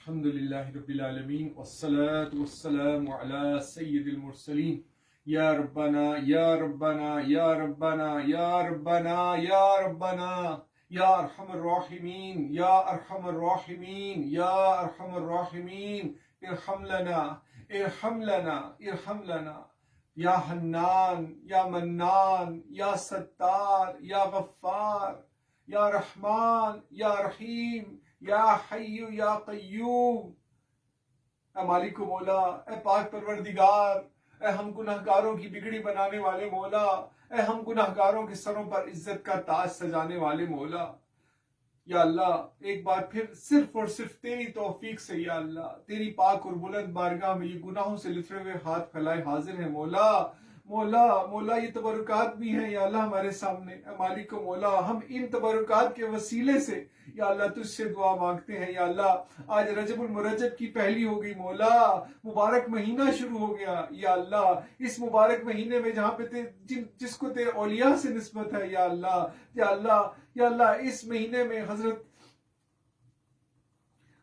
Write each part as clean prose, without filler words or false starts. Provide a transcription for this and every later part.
الحمد للہ رب العالمین والصلاة والسلام علی سید المرسلین یا ربنا یا ربنا یا ربنا یا ربنا یا ربنا یا ارحم الراحمین یا ارحم الراحمین یا ارحم الراحمین ارحم لنا ارحم لنا ارحم لنا یا حنان یا منان یا ستار یا غفار یا رحمان یا رحیم یا حی یا قیوم۔ اے مالک و مولا، اے پاک پروردگار، اے ہم گناہگاروں کی بگڑی بنانے والے مولا، اے ہم گناہگاروں کے سروں پر عزت کا تاج سجانے والے مولا، یا اللہ ایک بار پھر صرف اور صرف تیری توفیق سے یا اللہ تیری پاک اور بلند بارگاہ میں یہ گناہوں سے لتھڑے ہوئے ہاتھ پھیلائے حاضر ہیں مولا۔ مولا یہ تبرکات بھی ہیں یا اللہ ہمارے سامنے، اے مالک و مولا ہم ان تبرکات کے وسیلے سے یا اللہ تجھ سے دعا مانگتے ہیں یا اللہ آج رجب المرجب کی پہلی ہو گئی مولا، مبارک مہینہ شروع ہو گیا یا اللہ، اس مبارک مہینے میں جہاں پہ جس کو تیرے اولیاء سے نسبت ہے یا اللہ یا اللہ یا اللہ اس مہینے میں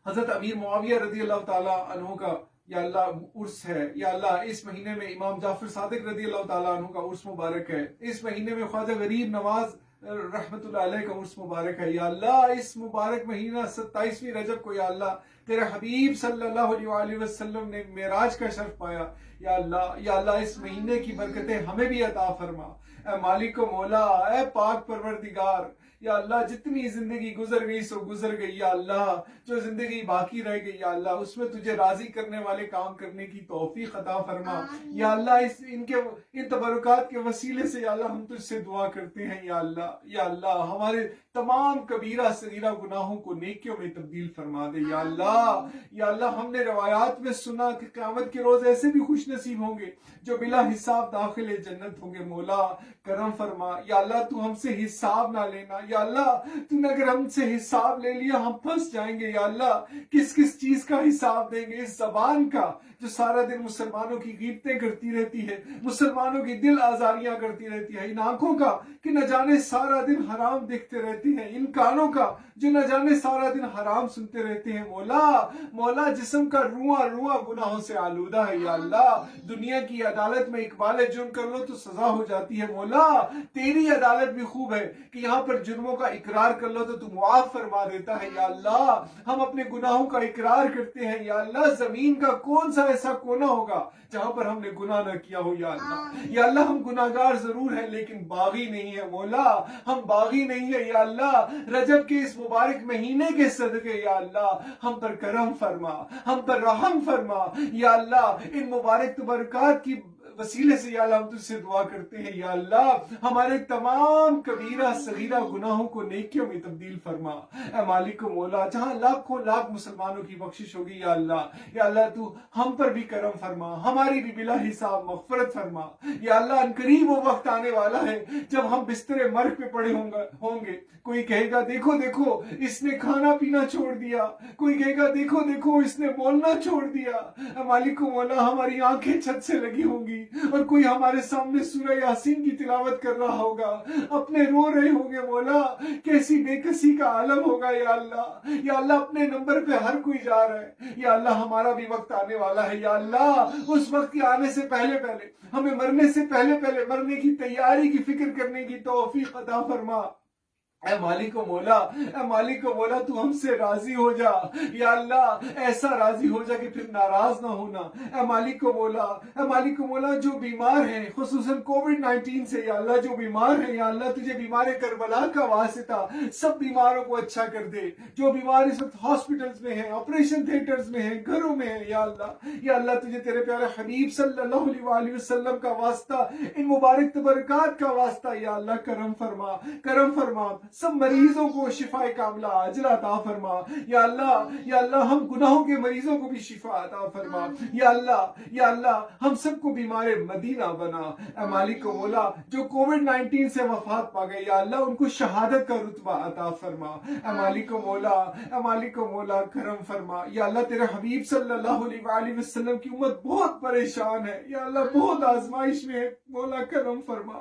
حضرت امیر معاویہ رضی اللہ تعالیٰ عنہ کا یا اللہ عرس ہے یا اللہ، اس مہینے میں امام جعفر صادق رضی اللہ تعالیٰ عنہ کا عرس مبارک ہے، اس مہینے میں خواجہ غریب نواز رحمت اللہ علیہ کا عرس مبارک ہے یا اللہ، اس مبارک مہینہ 27ویں رجب کو یا اللہ تیرے حبیب صلی اللہ علیہ وآلہ وسلم نے معراج کا شرف پایا یا اللہ اس مہینے کی برکتیں ہمیں بھی عطا فرما۔ اے مالک و مولا، اے پاک پروردگار یا اللہ جتنی زندگی گزر گئی سو گزر گئی یا اللہ، جو زندگی باقی رہ گئی یا اللہ اس میں تجھے راضی کرنے والے کام کرنے کی توفیق عطا فرما یا اللہ، ان تبرکات کے وسیلے سے یا اللہ ہم تجھ سے دعا کرتے ہیں یا اللہ ہمارے تمام کبیرہ صغیرہ گناہوں کو نیکیوں میں تبدیل فرما دے یا اللہ ہم نے روایات میں سنا کہ قیامت کے روز ایسے بھی خوش نصیب ہوں گے جو بلا حساب داخل جنت ہوں گے، مولا کرم فرما یا اللہ، تو ہم سے حساب نہ لینا یا اللہ، تو نے اگر ہم سے حساب لے لیا ہم پھنس جائیں گے یا اللہ، کس چیز کا حساب دیں گے؟ اس زبان کا جو سارا دن مسلمانوں کی غیبتیں کرتی رہتی ہے، مسلمانوں کی دل آزاریاں کرتی رہتی ہے، ان آنکھوں کا کہ نہ جانے سارا دن حرام دیکھتے رہتے ہیں، ان کانوں کا جو نہ جانے سارا دن حرام سنتے رہتے ہیں، مولا جسم کا رواں گناہوں سے آلودہ ہے یا اللہ، دنیا کی عدالت میں اقبال جرم کر لو تو سزا ہو جاتی ہے، مولا تیری عدالت بھی خوب ہے کہ یہاں پر جرموں کا اقرار کر لو تو معاف فرما دیتا ہے یا اللہ، ہم اپنے گناہوں کا اقرار کرتے ہیں یا اللہ، زمین کا کون سا ایسا کونا ہوگا جہاں پر ہم نے گناہ نہ کیا ہو یا اللہ ہم گناہگار ضرور ہیں لیکن باغی نہیں ہے مولا، ہم باغی نہیں ہے یا اللہ، رجب کے اس مبارک مہینے کے صدقے یا اللہ ہم پر کرم فرما، ہم پر رحم فرما یا اللہ، ان مبارک تبرکات کی وسیلے سے یا اللہ ہم تجھ سے دعا کرتے ہیں یا اللہ، ہمارے تمام کبیرہ صغیرہ گناہوں کو نیکیوں میں تبدیل فرما۔ اے مالک و مولا، جہاں لاکھوں لاکھ مسلمانوں کی بخشش ہوگی یا اللہ تو ہم پر بھی کرم فرما، ہماری بھی بلا حساب مغفرت فرما یا اللہ، ان قریب وہ وقت آنے والا ہے جب ہم بستر مرگ پہ پڑے ہوں گے، کوئی کہے گا دیکھو اس نے کھانا پینا چھوڑ دیا، کوئی کہے گا دیکھو اس نے بولنا چھوڑ دیا۔ اے مالک و مولا، ہماری آنکھیں چھت سے لگی ہوں گی اور کوئی ہمارے سامنے سورہ یاسین کی تلاوت کر رہا ہوگا، اپنے رو رہے ہوں گے، مولا کیسی بے کسی کا عالم ہوگا یا اللہ اپنے نمبر پہ ہر کوئی جا رہا ہے یا اللہ، ہمارا بھی وقت آنے والا ہے یا اللہ، اس وقت کے آنے سے پہلے ہمیں مرنے سے پہلے مرنے کی تیاری کی فکر کرنے کی توفیق عطا فرما۔ اے مالک و مولا تو ہم سے راضی ہو جا یا اللہ، ایسا راضی ہو جا کہ پھر ناراض نہ ہونا۔ اے مالک و مولا جو بیمار ہیں خصوصاً کووڈ-19 سے یا اللہ، جو بیمار ہیں یا اللہ، تجھے بیمار کربلا کا واسطہ سب بیماروں کو اچھا کر دے، جو بیمار اس وقت ہاسپٹلز میں ہیں، آپریشن تھیٹرز میں ہیں، گھروں میں ہیں یا اللہ تجھے تیرے پیارے حبیب صلی اللہ علیہ وآلہ وسلم کا واسطہ، ان مبارک تبرکات کا واسطہ یا اللہ کرم فرما، سب مریضوں کو شفا کاملہ عاجلہ عطا فرما یا اللہ، ہم گناہوں کے مریضوں کو بھی شفا عطا فرما یا اللہ، ہم سب کو بیمار مدینہ بنا۔ اے مالک و مولا، جو کووڈ-19 سے وفات پا گئے یا اللہ، ان کو شہادت کا رتبہ عطا فرما۔ اے مالک و مولا کرم فرما یا اللہ، تیرے حبیب صلی اللہ علیہ وآلہ وسلم کی امت بہت پریشان ہے یا اللہ، بہت آزمائش میں ہے، مولا کرم فرما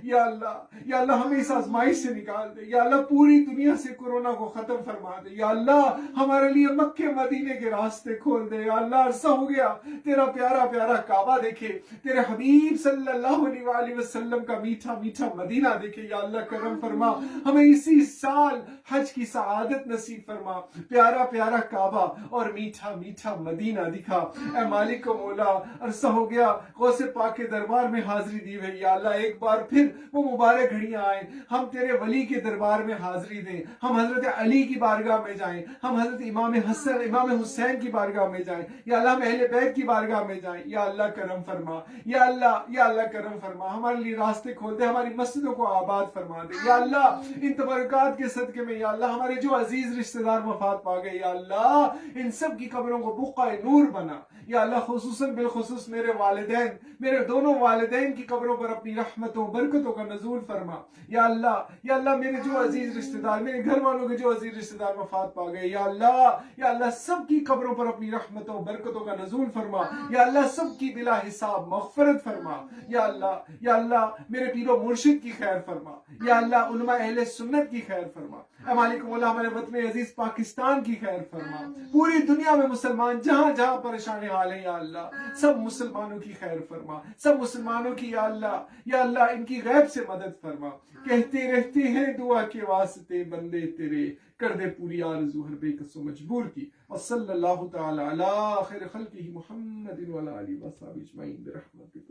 یا اللہ ہمیں اس آزمائش آزمائش سے نکال دے یا اللہ، پوری دنیا سے کورونا کو ختم فرما دے یا اللہ، ہمارے لیے مکے مدینے کے راستے کھول دے یا اللہ۔ عرصہ ہو گیا تیرا پیارا پیارا کعبہ دیکھے، تیرے حبیب صلی اللہ علیہ وآلہ وسلم کا میٹھا میٹھا مدینہ دیکھے یا اللہ، کرم فرما، ہمیں اسی سال حج کی سعادت نصیب فرما، پیارا پیارا کعبہ اور میٹھا میٹھا مدینہ دکھا۔ اے مالک و مولا، عرصہ ہو گیا غوث پاک کے دربار میں حاضری دی ہے یا اللہ، ایک بار پھر وہ مبارک گھڑیاں آئیں، ہم تیرے ولی کے دربار میں حاضری دیں، ہم حضرت علی کی بارگاہ میں جائیں، ہم حضرت امام حسن امام حسین کی بارگاہ میں جائیں یا اللہ، ہم اہل بیت کی بارگاہ میں جائیں یا اللہ، کرم فرما یا اللہ، یا اللہ کرم فرما، ہمارے لیے راستے کھول دے، ہماری مسجدوں کو آباد فرما دے یا اللہ۔ ان تبرکات کے صدقے میں یا اللہ، ہمارے جو عزیز رشتہ دار وفات پا گئے یا اللہ، ان سب کی قبروں کو بقعہ نور بنا یا اللہ، خصوصاً بالخصوص میرے والدین، میرے دونوں والدین کی قبروں پر اپنی رحمتوں برکتوں کا نزول فرما یا اللہ، یا اللہ، میرے جو عزیز رشتہ دار، میرے گھر والوں کے جو عزیز رشتہ دار وفات پا گئے یا اللہ، یا اللہ، سب کی قبروں پر اپنی رحمتوں برکتوں کا نزول فرما یا اللہ، سب کی بلا حساب مغفرت فرما یا اللہ، یا اللہ، میرے پیر و مرشد کی خیر فرما یا اللہ، علماء اہل سنت کی خیر فرما۔ اے مالک مولا، ہمارے وطن عزیز پاکستان کی خیر فرما، پوری دنیا میں مسلمان جہاں جہاں پریشان حال ہیں یا اللہ، سب مسلمانوں کی خیر فرما، سب مسلمانوں کی یا اللہ، یا اللہ، ان کی غیب سے مدد فرما۔ کہتے رہتے ہیں دعا کے واسطے بندے تیرے، کر دے پوری آرزو ہر بے کس و مجبور کی۔ وصلی اللہ تعالی علی خیر خلقہ محمد وعلی آلہ وصحبہ اجمعین برحمتک۔